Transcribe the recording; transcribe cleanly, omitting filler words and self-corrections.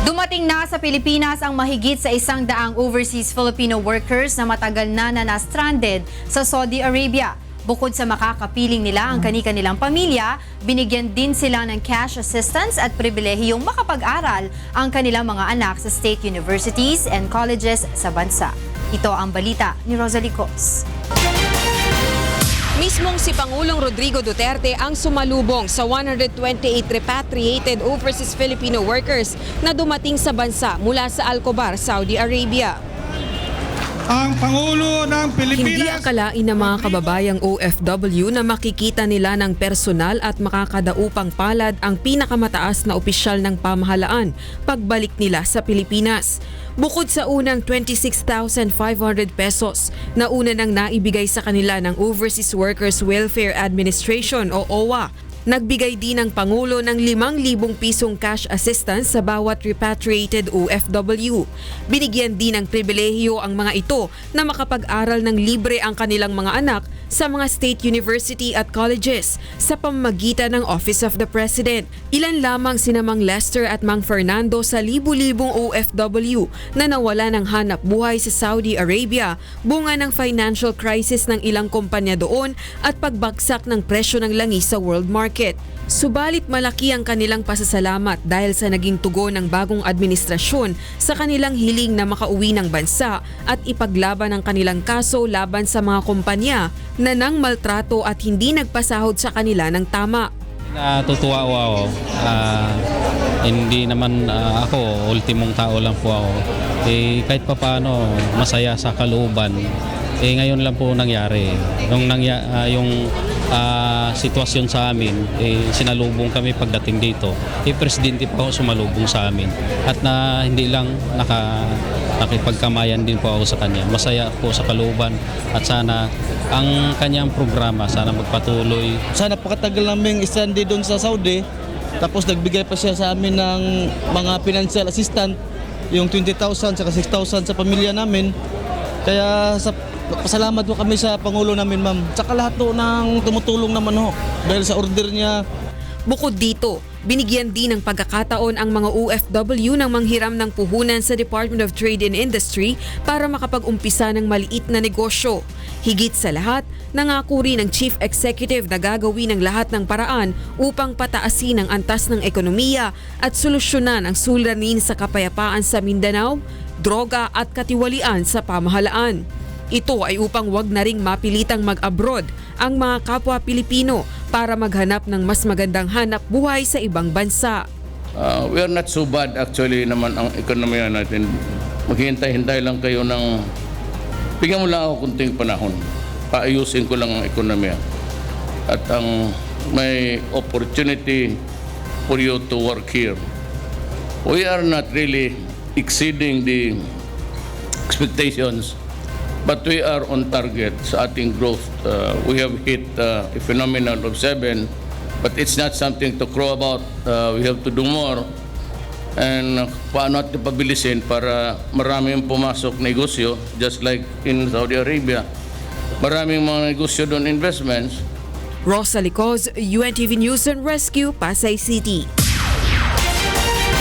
Dumating na sa Pilipinas ang mahigit sa 100 overseas Filipino workers na matagal na na-stranded sa Saudi Arabia. Bukod sa makakapiling nila ang kani-kanilang pamilya, binigyan din sila ng cash assistance at pribilehiyong makapag-aral ang kanilang mga anak sa state universities and colleges sa bansa. Ito ang balita ni Rosalie Cos. Mismong si Pangulong Rodrigo Duterte ang sumalubong sa 128 repatriated overseas Filipino workers na dumating sa bansa mula sa Alcobar, Saudi Arabia. Ang Pangulo ng Pilipinas. Hindi akalain ng mga kababayang OFW na makikita nila ng personal at makakadaupang palad ang pinakamataas na opisyal ng pamahalaan pagbalik nila sa Pilipinas. Bukod sa unang 26,500 pesos na una nang naibigay sa kanila ng Overseas Workers Welfare Administration o OWA, nagbigay din ang Pangulo ng 5,000 pisong cash assistance sa bawat repatriated OFW. Binigyan din ng pribilehiyo ang mga ito na makapag-aral ng libre ang kanilang mga anak sa mga state university at colleges sa pamamagitan ng Office of the President. Ilan lamang sina Mang Lester at Mang Fernando sa libu-libong OFW na nawala ng hanap buhay sa Saudi Arabia, bunga ng financial crisis ng ilang kumpanya doon at pagbagsak ng presyo ng langis sa world market. Subalit malaki ang kanilang pasasalamat dahil sa naging tugon ng bagong administrasyon sa kanilang hiling na makauwi ng bansa at ipaglaban ang kanilang kaso laban sa mga kumpanya na nang maltrato at hindi nagpasahod sa kanila ng tama. Natutuwa ako. Hindi naman ako, ultimong tao lang po ako. Kahit papaano, masaya sa kalooban. Ngayon lang po nangyari. Yung sitwasyon sa amin, sinalubong kami pagdating dito. Presidente pa ako sumalubong sa amin. At hindi lang nakipagkamayan din po ako sa kanya. Masaya po sa kalooban at sana ang kanyang programa sana magpatuloy. Sana pakatagal namin stranded doon sa Saudi. Tapos nagbigay pa siya sa amin ng mga financial assistant, yung 20,000 saka 6,000 sa pamilya namin. Kaya pasalamat po kami sa Pangulo namin, ma'am. Saka lahat po ng tumutulong naman ho dahil sa order niya. Bukod dito, binigyan din ng pagkakataon ang mga OFW ng manghiram ng puhunan sa Department of Trade and Industry para makapag-umpisa ng maliit na negosyo. Higit sa lahat, nangako rin ng Chief Executive na gagawin ang lahat ng paraan upang pataasin ang antas ng ekonomiya at solusyonan ang suliranin sa kapayapaan sa Mindanao, droga at katiwalian sa pamahalaan. Ito ay upang wag na ring mapilitang mag-abroad ang mga kapwa Pilipino para maghanap ng mas magandang hanap buhay sa ibang bansa. We are not so bad actually naman ang ekonomiya natin. Maghihintay-hintay lang kayo ng bigyan mo lang ako kunting panahon. Paayusin ko lang ang ekonomiya. At ang may opportunity for you to work here. We are not really exceeding the expectations. But we are on target sa ating growth. We have hit a phenomenon of 7, but it's not something to crow about. We have to do more. And paano natin pabilisin para maraming pumasok negosyo, just like in Saudi Arabia. Maraming mga negosyo doon, investments. Rosalie Cos, UNTV News and Rescue, Pasay City.